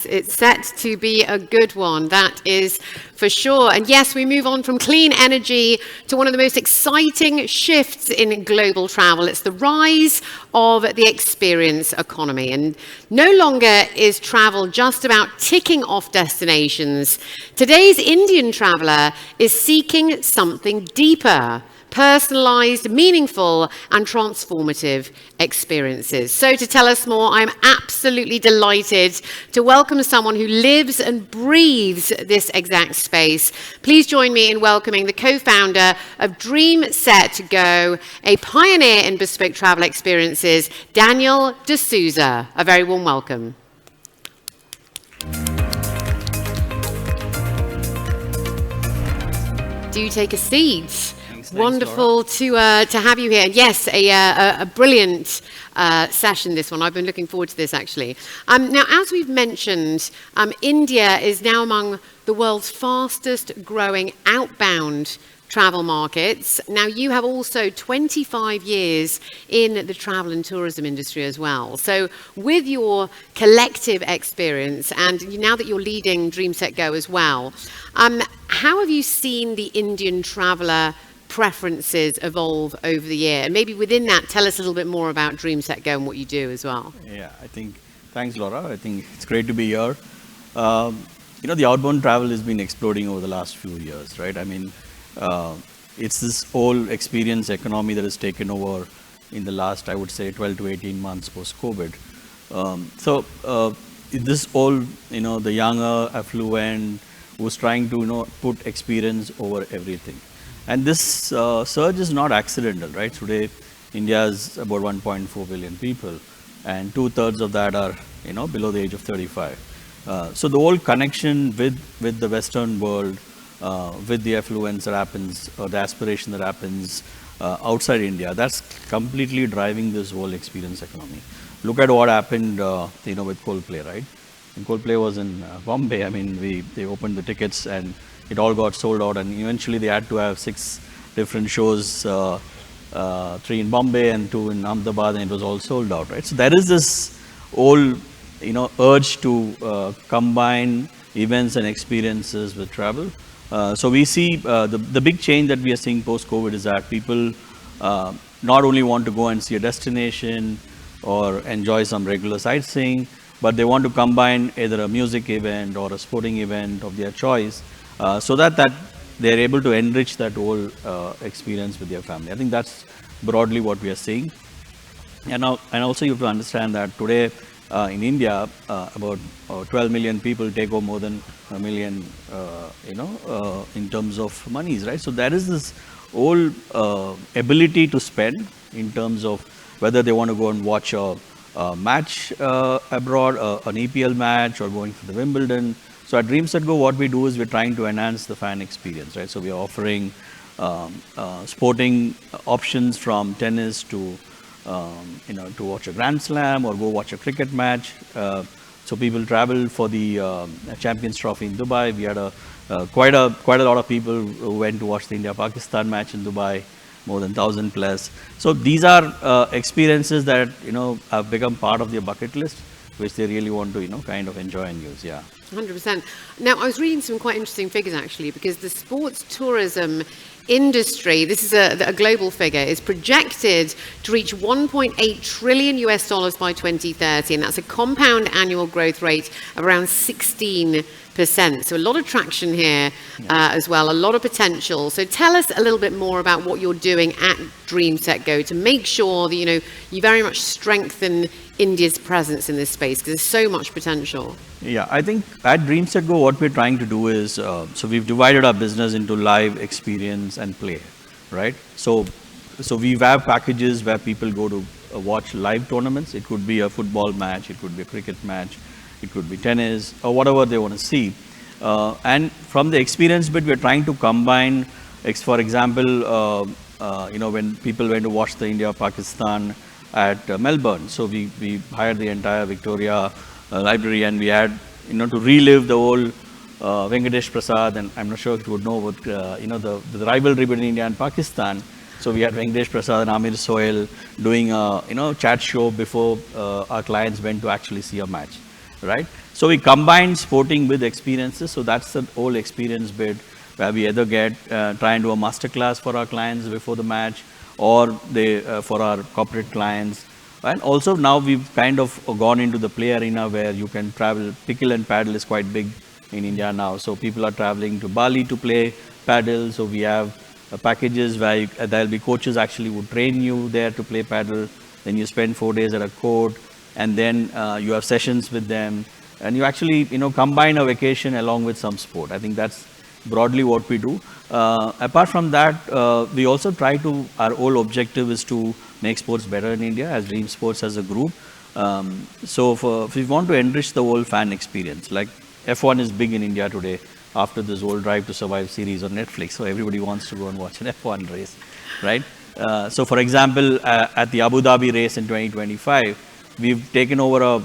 It's set to be a good one, that is for sure. And yes, we move on from clean energy to one of the most exciting shifts in global travel. It's the rise of the experience economy. And no longer is travel just about ticking off destinations. Today's Indian traveler is seeking something deeper: personalized, meaningful, and transformative experiences. So to tell us more, I'm absolutely delighted to welcome someone who lives and breathes this exact space. Please join me in welcoming the co-founder of DreamSetGo, a pioneer in bespoke travel experiences, Daniel D'Souza. A very warm welcome. Do take a seat. Wonderful to have you here. Yes, a brilliant session, this one. I've been looking forward to this, actually. Now, as we've mentioned, India is now among the world's fastest growing outbound travel markets. Now, you have also 25 years in the travel and tourism industry as well. So with your collective experience, and now that you're leading DreamSetGo as well, how have you seen the Indian traveler preferences evolve over the year? And maybe within that, tell us a little bit more about DreamSetGo and what you do as well. Yeah, thanks, Laura. I think it's great to be here. The outbound travel has been exploding over the last few years, right? I mean, it's this whole experience economy that has taken over in the last, I would say, 12 to 18 months post-COVID. This whole, the younger, affluent, who's trying to, put experience over everything. And this surge is not accidental, right? Today, India is about 1.4 billion people, and 2/3 of that are, below the age of 35. So the whole connection with the Western world, with the affluence that happens, or the aspiration that happens outside India, that's completely driving this whole experience economy. Look at what happened, with Coldplay, right? When Coldplay was in Bombay, I mean, they opened the tickets and it all got sold out, and eventually they had to have 6 different shows, 3 in Bombay and 2 in Ahmedabad, and it was all sold out, right? So there is this whole, urge to combine events and experiences with travel. So we see the big change that we are seeing post-COVID is that people not only want to go and see a destination or enjoy some regular sightseeing, but they want to combine either a music event or a sporting event of their choice, so that they're able to enrich that whole experience with their family. I think that's broadly what we are seeing. And also you have to understand that today in India, about 12 million people take home more than a million, in terms of monies, right? So there is this whole ability to spend in terms of whether they want to go and watch a match abroad, an EPL match, or going for the Wimbledon. So at DreamSetGo, what we do is we're trying to enhance the fan experience, right? So we are offering sporting options from tennis to, to watch a Grand Slam or go watch a cricket match. So people travel for the Champions Trophy in Dubai. We had quite a lot of people who went to watch the India-Pakistan match in Dubai, more than 1,000 plus. So these are experiences that have become part of their bucket list, which they really want to kind of enjoy and use. Yeah. 100%. Now, I was reading some quite interesting figures, actually, because the sports tourism industry, this is a global figure, is projected to reach 1.8 trillion US dollars by 2030, and that's a compound annual growth rate of around 16%. So a lot of traction here as well, a lot of potential. So tell us a little bit more about what you're doing at DreamSetGo to make sure that you very much strengthen India's presence in this space, because there's so much potential. Yeah, I think at DreamSetGo, what we're trying to do is, so we've divided our business into live, experience, and play, right? So we have packages where people go to watch live tournaments. It could be a football match, it could be a cricket match, it could be tennis, or whatever they want to see. And from the experience bit, we're trying to combine, for example, when people went to watch the India-Pakistan at Melbourne. So we hired the entire Victoria library, and we had, to relive the whole Venkatesh Prasad, and I'm not sure if you would know about, the rivalry between India and Pakistan. So we had Venkatesh Prasad and Amir Sohail doing a, chat show before our clients went to actually see a match. right? So we combine sporting with experiences. So that's the whole experience bit where we either try and do a master class for our clients before the match, or they for our corporate clients. And also now we've kind of gone into the play arena where you can travel. Pickle and paddle is quite big in India now. So people are traveling to Bali to play paddle. So we have packages where there'll be coaches actually who train you there to play paddle. Then you spend 4 days at a court, and then you have sessions with them, and you actually combine a vacation along with some sport. I think that's broadly what we do. Apart from that, we also try to, our whole objective is to make sports better in India as Dream Sports as a group. So if we want to enrich the whole fan experience, like F1 is big in India today after this whole Drive to Survive series on Netflix. So everybody wants to go and watch an F1 race, right? So for example, at the Abu Dhabi race in 2025, we've taken over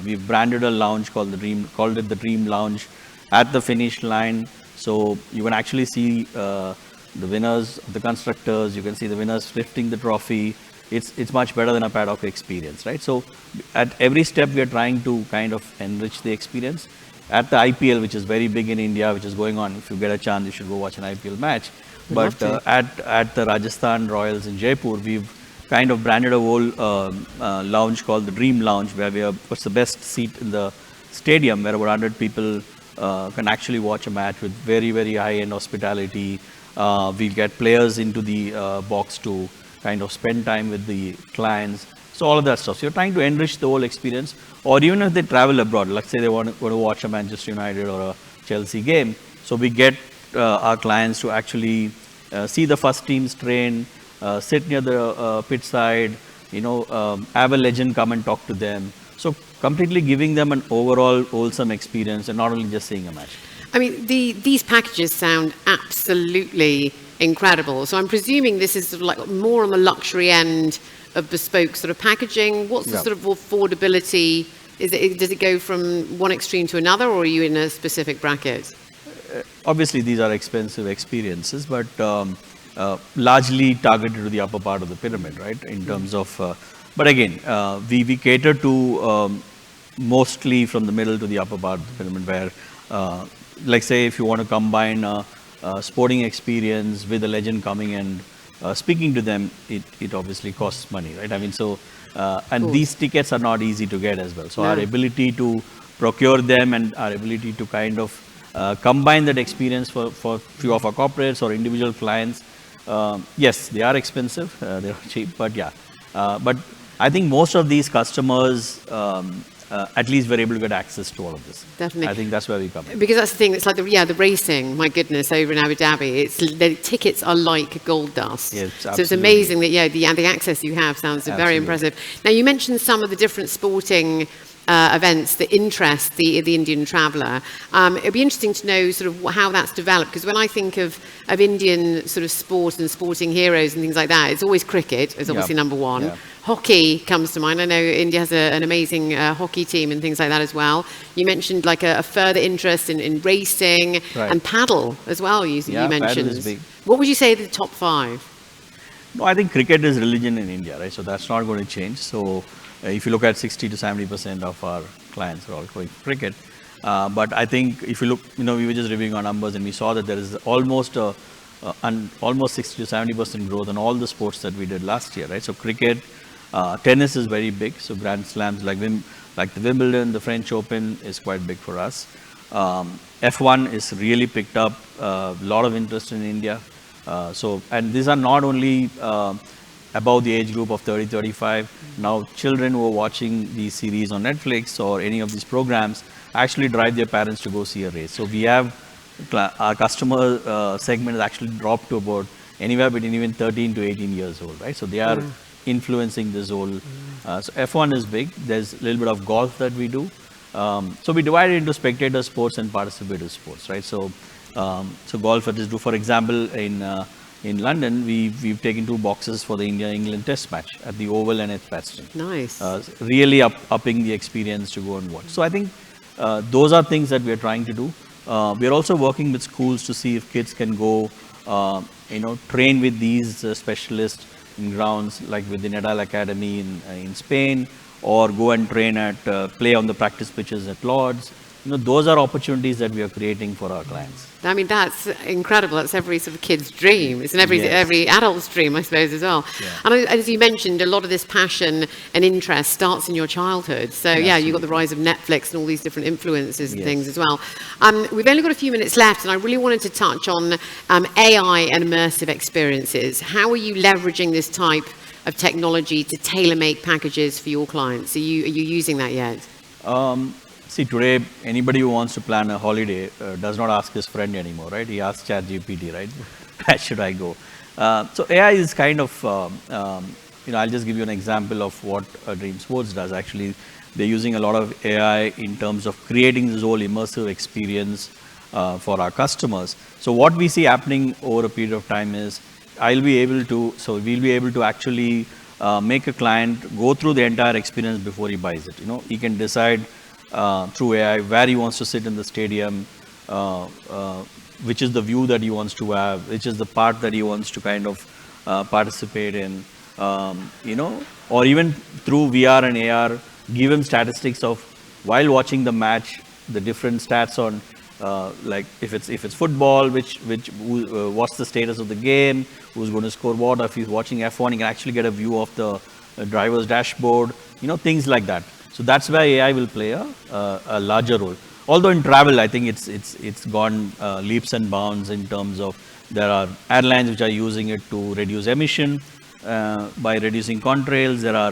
we've branded a lounge called it the Dream Lounge at the finish line. So you can actually see the winners, the constructors, you can see the winners lifting the trophy. It's much better than a paddock experience, right? So at every step, we are trying to kind of enrich the experience. At the IPL, which is very big in India, which is going on, if you get a chance, you should go watch an IPL match. But at the Rajasthan Royals in Jaipur, we've kind of branded a whole lounge called the Dream Lounge, where what's the best seat in the stadium, where about 100 people can actually watch a match with very, very high-end hospitality. We get players into the box to kind of spend time with the clients. So all of that stuff. So you're trying to enrich the whole experience. Or even if they travel abroad, let's say they want to watch a Manchester United or a Chelsea game. So we get our clients to actually see the first teams train, sit near the pit side, have a legend come and talk to them. So completely giving them an overall wholesome experience and not only just seeing a match. I mean, these packages sound absolutely incredible. So I'm presuming this is sort of like more on the luxury end of bespoke sort of packaging. What's the sort of affordability? Does it go from one extreme to another, or are you in a specific bracket? Obviously, these are expensive experiences, but largely targeted to the upper part of the pyramid, right? In terms of, but again, we cater to mostly from the middle to the upper part of the pyramid, where, like say, if you want to combine a sporting experience with a legend coming and speaking to them, it obviously costs money, right? I mean, so, and these tickets are not easy to get as well. So our ability to procure them and our ability to kind of combine that experience for few of our corporates or individual clients, yes, they are expensive, they're cheap, but yeah. But I think most of these customers, at least we're able to get access to all of this. Definitely. I think that's where we come in. Because that's the thing, it's like the racing, my goodness, over in Abu Dhabi, the tickets are like gold dust. Yes, so it's amazing that, the access you have sounds very impressive. Now, you mentioned some of the different sporting events that interest the Indian traveller. It'd be interesting to know sort of how that's developed, because when I think of Indian sort of sport and sporting heroes and things like that, it's always cricket is obviously number one. Yeah. Hockey comes to mind. I know India has an amazing hockey team and things like that as well. You mentioned like a further interest in racing and paddle as well. You mentioned. Paddle is big. What would you say are the top 5? No, I think cricket is religion in India, right? So that's not going to change. So if you look at 60 to 70% of our clients are all going cricket. But I think if you look, we were just reviewing our numbers and we saw that there is almost 60 to 70% growth in all the sports that we did last year, right? So cricket, tennis is very big. So Grand Slams like the Wimbledon, the French Open is quite big for us. F1 is really picked up, a lot of interest in India. And these are not only above the age group of 30-35. Now children who are watching these series on Netflix or any of these programs actually drive their parents to go see a race. So we have our customer segment has actually dropped to about anywhere between even 13 to 18 years old, right? So they are influencing this whole. So F1 is big. There's a little bit of golf that we do. So we divide it into spectator sports and participative sports, right? So golf, what is do, for example, in London, we've taken 2 boxes for the India-England Test match at the Oval and at Edgbaston. Nice. Really upping the experience to go and watch. So I think those are things that we are trying to do. We are also working with schools to see if kids can go, train with these specialists in grounds like with the Nadal Academy in Spain, or go and train at, play on the practice pitches at Lords. Those are opportunities that we are creating for our clients. I mean, that's incredible. That's every sort of kid's dream. It's every adult's dream, I suppose, as well. Yeah. And as you mentioned, a lot of this passion and interest starts in your childhood. So, you've got the rise of Netflix and all these different influences and things as well. We've only got a few minutes left, and I really wanted to touch on AI and immersive experiences. How are you leveraging this type of technology to tailor-make packages for your clients? Are you using that yet? See, today, anybody who wants to plan a holiday does not ask his friend anymore, right? He asks ChatGPT, right? Where should I go? So AI is kind of, I'll just give you an example of what Dream Sports does. Actually, they're using a lot of AI in terms of creating this whole immersive experience for our customers. So what we see happening over a period of time is, we'll be able to actually make a client go through the entire experience before he buys it. He can decide through AI where he wants to sit in the stadium, which is the view that he wants to have, which is the part that he wants to kind of participate in, or even through VR and AR, give him statistics of, while watching the match, the different stats on, like if it's football, what's the status of the game, who's going to score what. Or if he's watching F1, he can actually get a view of the driver's dashboard, things like that. So that's where AI will play a larger role. Although in travel, I think it's gone leaps and bounds in terms of, there are airlines which are using it to reduce emission by reducing contrails. There are,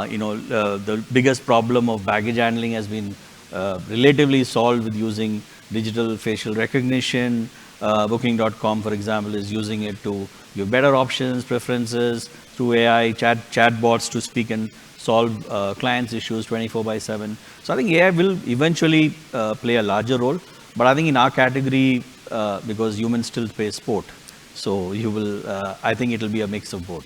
the biggest problem of baggage handling has been relatively solved with using digital facial recognition. Booking.com, for example, is using it to give better options, preferences through AI, chatbots to speak and solve clients' issues 24/7. So I think AI will eventually play a larger role, but I think in our category, because humans still play sport, so I think it will be a mix of both.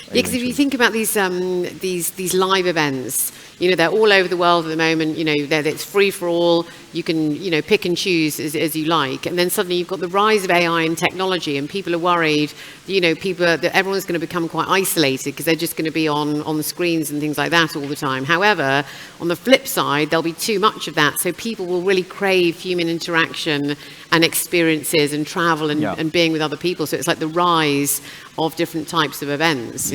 Yeah, because if you think about these live events, they're all over the world at the moment. It's free for all. You can pick and choose as you like, and then suddenly you've got the rise of AI and technology, and people are worried. That everyone's going to become quite isolated because they're just going to be on the screens and things like that all the time. However, on the flip side, there'll be too much of that, so people will really crave human interaction and experiences and travel and being with other people. So it's like the rise of different types of events.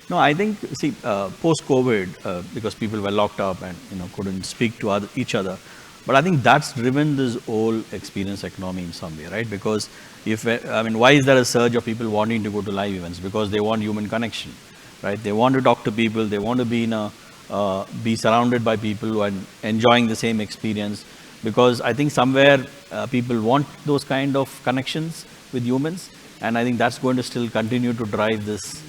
No, I think, see, post-COVID, because people were locked up and couldn't speak to each other, but I think that's driven this whole experience economy in some way, right? Because why is there a surge of people wanting to go to live events? Because they want human connection, right? They want to talk to people. They want to be surrounded by people who are enjoying the same experience. Because I think somewhere people want those kind of connections with humans, and I think that's going to still continue to drive this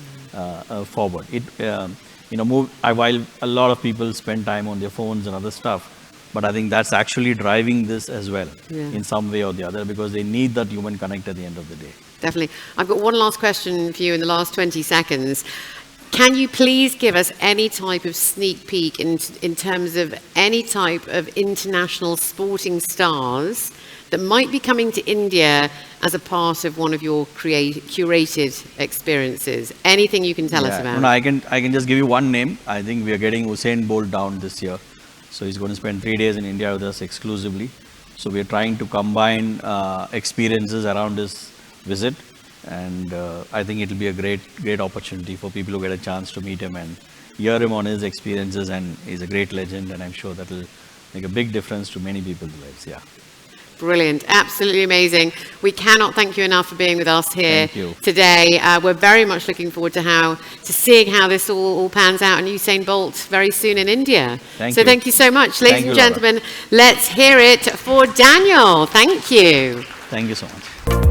forward. While a lot of people spend time on their phones and other stuff, but I think that's actually driving this as well in some way or the other, because they need that human connect at the end of the day. Definitely. I've got one last question for you in the last 20 seconds. Can you please give us any type of sneak peek in terms of any type of international sporting stars that might be coming to India as a part of one of your curated experiences? Anything you can tell us about? No, I can just give you one name. I think we are getting Usain Bolt down this year. So he's going to spend 3 days in India with us exclusively. So we are trying to combine experiences around his visit. And I think it will be a great opportunity for people who get a chance to meet him and hear him on his experiences. And he's a great legend, and I'm sure that will make a big difference to many people's lives. Yeah. Brilliant. Absolutely amazing. We cannot thank you enough for being with us here today. We're very much looking forward to seeing how this all pans out, and Usain Bolt very soon in India. Thank you so much. Ladies and gentlemen, let's hear it for Daniel. Thank you. Thank you so much.